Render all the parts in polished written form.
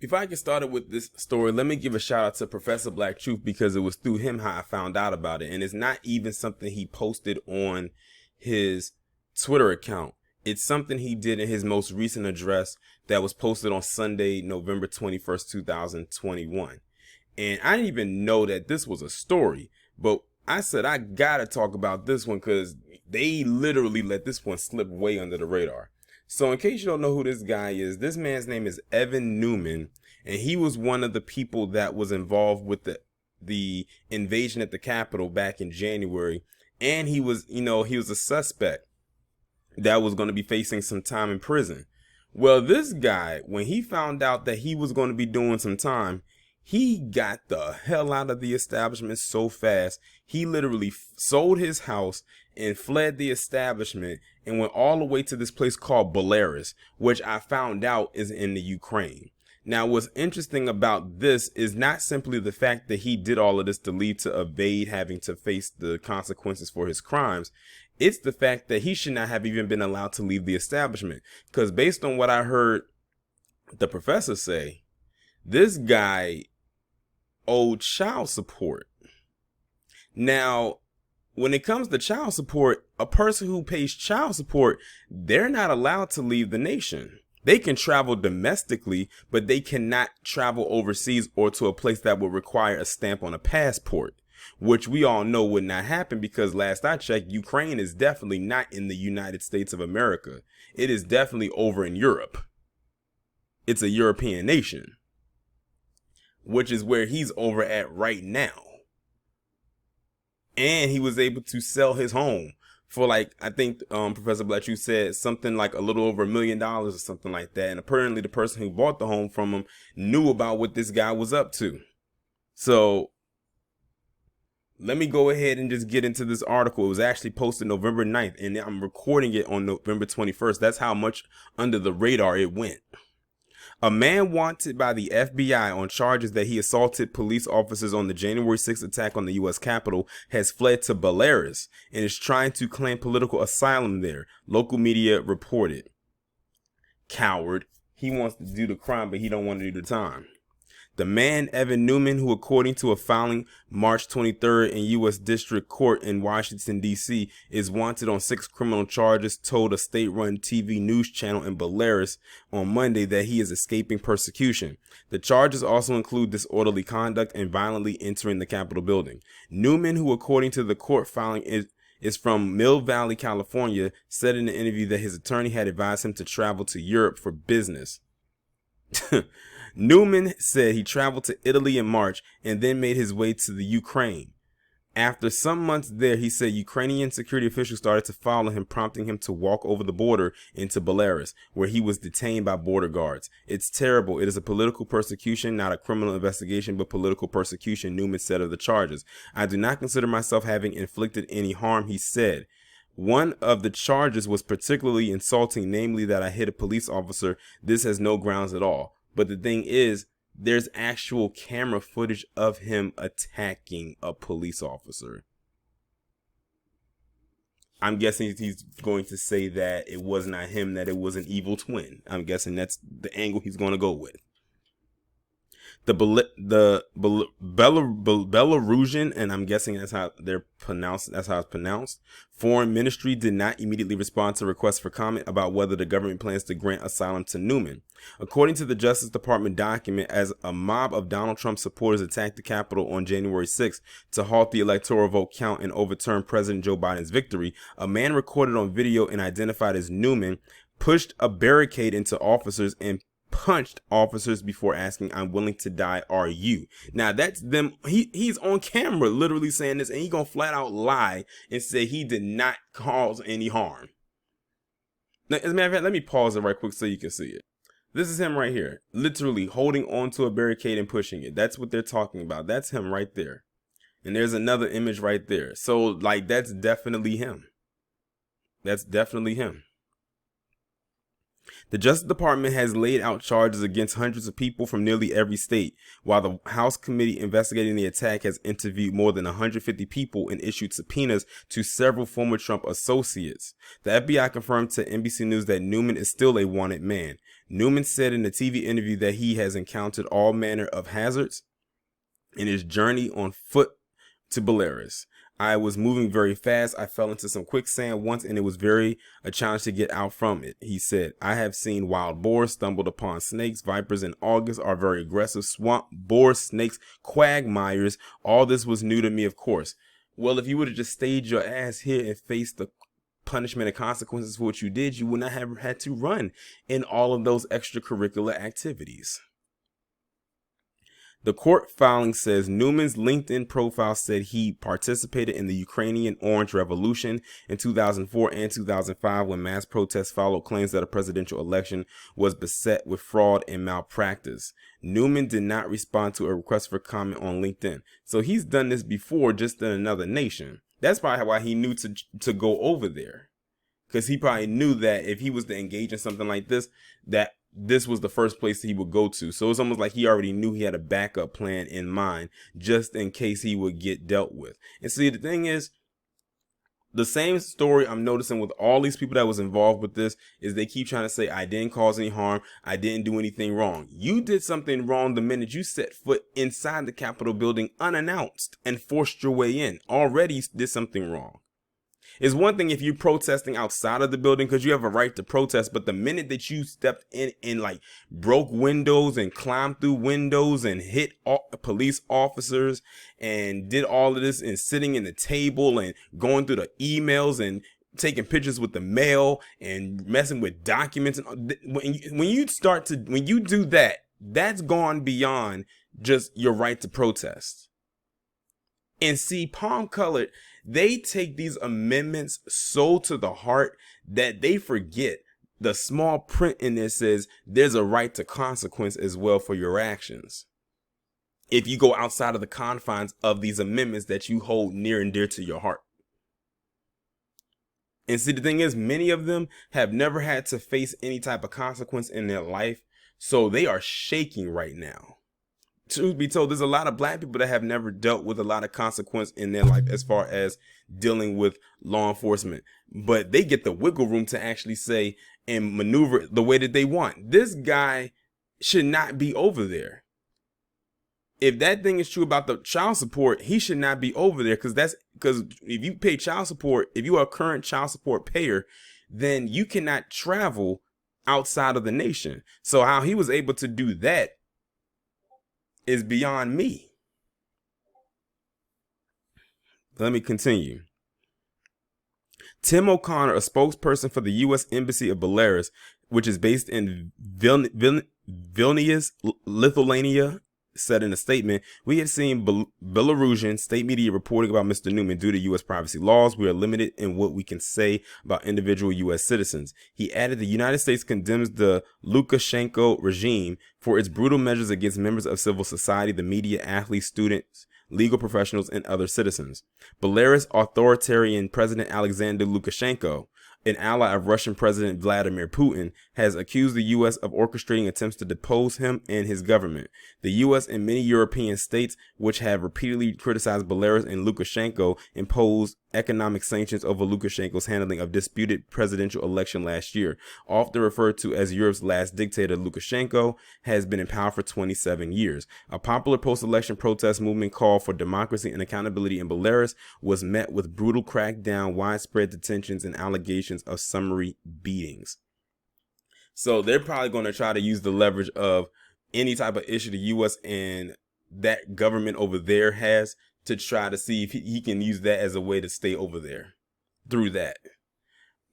Before I get started with this story, let me give a shout out to Professor Black Truth because it was through him how I found out about it. And it's not even something he posted on his Twitter account. It's something he did in his most recent address that was posted on Sunday, November 21st, 2021. And I didn't even know that this was a story, but I said I gotta talk about this one because they literally let this one slip way under the radar. So in case you don't know who this guy is, this man's name is Evan Neumann, and he was one of the people that was involved with the invasion at the Capitol back in January. And he was a suspect that was going to be facing some time in prison. Well, this guy, when he found out that he was going to be doing some time, he got the hell out of the establishment so fast. He literally sold his house and fled the establishment and went all the way to this place called Belarus, which I found out is in the Ukraine. Now, what's interesting about this is not simply the fact that he did all of this to leave to evade having to face the consequences for his crimes. It's the fact that he should not have even been allowed to leave the establishment. Because based on what I heard the professor say, this guy owed child support. Now, when it comes to child support, a person who pays child support, they're not allowed to leave the nation. They can travel domestically, but they cannot travel overseas or to a place that would require a stamp on a passport, which we all know would not happen because last I checked, Ukraine is definitely not in the United States of America. It is definitely over in Europe. It's a European nation, which is where he's over at right now. And he was able to sell his home for like, I think Professor Blatchu said something like a little over $1 million or something like that. And apparently the person who bought the home from him knew about what this guy was up to. So let me go ahead and just get into this article. It was actually posted November 9th and I'm recording it on November 21st. That's how much under the radar it went. A man wanted by the FBI on charges that he assaulted police officers on the January 6th attack on the U.S. Capitol has fled to Belarus and is trying to claim political asylum there, local media reported. Coward. He wants to do the crime, but he don't want to do the time. The man, Evan Neumann, who according to a filing March 23rd in U.S. District Court in Washington, D.C., is wanted on 6 criminal charges, told a state-run TV news channel in Belarus on Monday that he is escaping persecution. The charges also include disorderly conduct and violently entering the Capitol building. Neumann, who according to the court filing is from Mill Valley, California, said in an interview that his attorney had advised him to travel to Europe for business. Neumann said he traveled to Italy in March and then made his way to the Ukraine. After some months there, he said Ukrainian security officials started to follow him, prompting him to walk over the border into Belarus, where he was detained by border guards. It's terrible. It is a political persecution, not a criminal investigation, but political persecution, Neumann said of the charges. I do not consider myself having inflicted any harm, he said. One of the charges was particularly insulting, namely that I hit a police officer. This has no grounds at all. But the thing is, there's actual camera footage of him attacking a police officer. I'm guessing he's going to say that it was not him, that it was an evil twin. I'm guessing that's the angle he's going to go with. The Belarusian, and I'm guessing that's how they're pronounced. That's how it's pronounced. Foreign Ministry did not immediately respond to requests for comment about whether the government plans to grant asylum to Neumann. According to the Justice Department document, as a mob of Donald Trump supporters attacked the Capitol on January 6th to halt the electoral vote count and overturn President Joe Biden's victory, a man recorded on video and identified as Neumann pushed a barricade into officers and punched officers before asking, "I'm willing to die, are you?" Now that's them. He's on camera literally saying this, and he gonna flat out lie and say he did not cause any harm. Now, as a matter of fact, let me pause it right quick so you can see it. This is him right here, literally holding onto a barricade and pushing it. That's what they're talking about. That's him right there. And there's another image right there. So like, that's definitely him. That's definitely him. The Justice Department has laid out charges against hundreds of people from nearly every state, while the House committee investigating the attack has interviewed more than 150 people and issued subpoenas to several former Trump associates. The FBI confirmed to NBC News that Neumann is still a wanted man. Neumann said in a TV interview that he has encountered all manner of hazards in his journey on foot to Belarus. I was moving very fast. I fell into some quicksand once and it was a challenge to get out from it. He said, I have seen wild boars, stumbled upon snakes, vipers in August are very aggressive, swamp boars, snakes, quagmires. All this was new to me, of course. Well, if you would have just stayed your ass here and faced the punishment and consequences for what you did, you would not have had to run in all of those extracurricular activities. The court filing says Neumann's LinkedIn profile said he participated in the Ukrainian Orange Revolution in 2004 and 2005 when mass protests followed claims that a presidential election was beset with fraud and malpractice. Neumann did not respond to a request for comment on LinkedIn. So he's done this before, just in another nation. That's probably why he knew to go over there. Because he probably knew that if he was to engage in something like this, that this was the first place he would go to. So it's almost like he already knew he had a backup plan in mind just in case he would get dealt with. And see, the thing is, the same story I'm noticing with all these people that was involved with this is they keep trying to say, I didn't cause any harm. I didn't do anything wrong. You did something wrong the minute you set foot inside the Capitol building unannounced and forced your way in. Already you did something wrong. It's one thing if you're protesting outside of the building because you have a right to protest, but the minute that you stepped in and like broke windows and climbed through windows and hit police officers and did all of this and sitting in the table and going through the emails and taking pictures with the mail and messing with documents, and when you do that, that's gone beyond just your right to protest. And see, palm colored, they take these amendments so to the heart that they forget the small print in there says there's a right to consequence as well for your actions. If you go outside of the confines of these amendments that you hold near and dear to your heart. And see, the thing is, many of them have never had to face any type of consequence in their life. So they are shaking right now. Truth be told, there's a lot of black people that have never dealt with a lot of consequence in their life as far as dealing with law enforcement, but they get the wiggle room to actually say and maneuver the way that they want. This guy should not be over there. If that thing is true about the child support, he should not be over there because if you pay child support, if you are a current child support payer, then you cannot travel outside of the nation. So how he was able to do that is beyond me. Let me continue. Tim O'Connor, a spokesperson for the U.S. Embassy of Belarus, which is based in Vilnius, Lithuania, said in a statement, we have seen Belarusian state media reporting about Mr. Neumann. Due to U.S. privacy laws, we are limited in what we can say about individual U.S. citizens. He added the United States condemns the Lukashenko regime for its brutal measures against members of civil society, the media, athletes, students, legal professionals, and other citizens. Belarus authoritarian President Alexander Lukashenko, an ally of Russian President Vladimir Putin, has accused the U.S. of orchestrating attempts to depose him and his government. The U.S. and many European states, which have repeatedly criticized Belarus and Lukashenko, imposed economic sanctions over Lukashenko's handling of disputed presidential election last year. Often referred to as Europe's last dictator, Lukashenko has been in power for 27 years. A popular post-election protest movement called for democracy and accountability in Belarus was met with brutal crackdown, widespread detentions, and allegations of summary beatings. So they're probably going to try to use the leverage of any type of issue the U.S. and that government over there has to try to see if he can use that as a way to stay over there through that.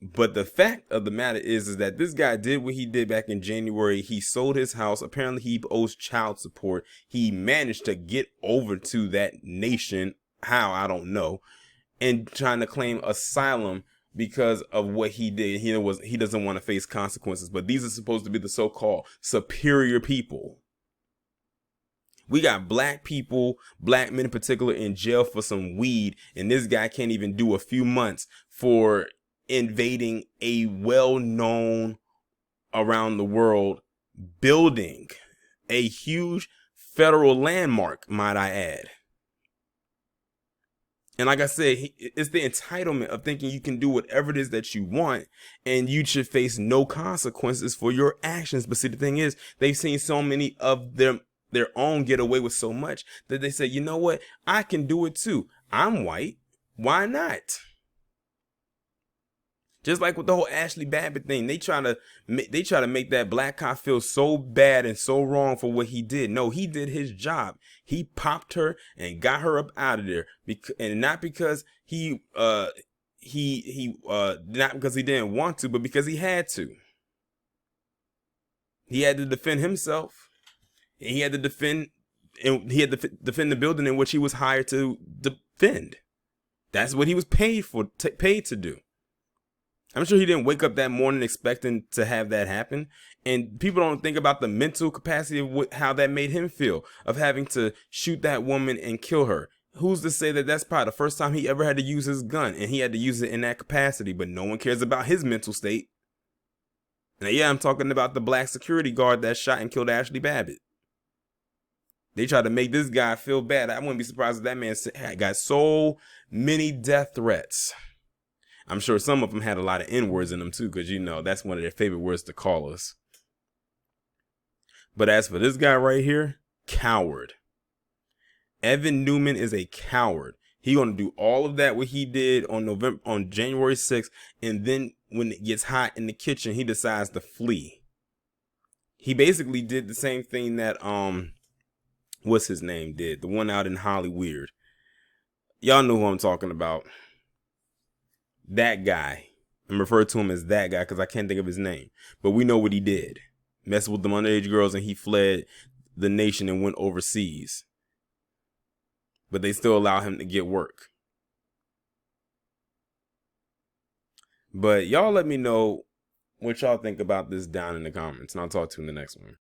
But the fact of the matter is that this guy did what he did back in January. He sold his house. Apparently he owes child support. He managed to get over to that nation. How? I don't know. And trying to claim asylum because of what he did. He doesn't want to face consequences, but these are supposed to be the so-called superior people. We got black people, black men in particular, in jail for some weed, and this guy can't even do a few months for invading a well-known around the world building, a huge federal landmark, might I add. And like I said, it's the entitlement of thinking you can do whatever it is that you want and you should face no consequences for your actions. But see, the thing is, they've seen so many of their own get away with so much that they say, you know what? I can do it too. I'm white. Why not? Just like with the whole Ashley Babbitt thing, they try to make that black cop feel so bad and so wrong for what he did. No, he did his job. He popped her and got her up out of there, and not because he not because he didn't want to, but because he had to. He had to defend himself. And he had to defend, and he had to defend the building in which he was hired to defend. That's what he was paid to do. I'm sure he didn't wake up that morning expecting to have that happen. And people don't think about the mental capacity of how that made him feel, of having to shoot that woman and kill her. Who's to say that that's probably the first time he ever had to use his gun, and he had to use it in that capacity, but no one cares about his mental state. Now, yeah, I'm talking about the black security guard that shot and killed Ashley Babbitt. They tried to make this guy feel bad. I wouldn't be surprised if that man got so many death threats. I'm sure some of them had a lot of N-words in them too, because, you know, that's one of their favorite words to call us. But as for this guy right here, coward. Evan Neumann is a coward. He gonna do all of that what he did on January 6th, and then when it gets hot in the kitchen, he decides to flee. He basically did the same thing that what's his name did, the one out in Hollywood. Y'all know who I'm talking about. That guy. I'm referring to him as that guy because I can't think of his name. But we know what he did. Messed with them underage girls, and he fled the nation and went overseas. But they still allow him to get work. But y'all let me know what y'all think about this down in the comments, and I'll talk to you in the next one.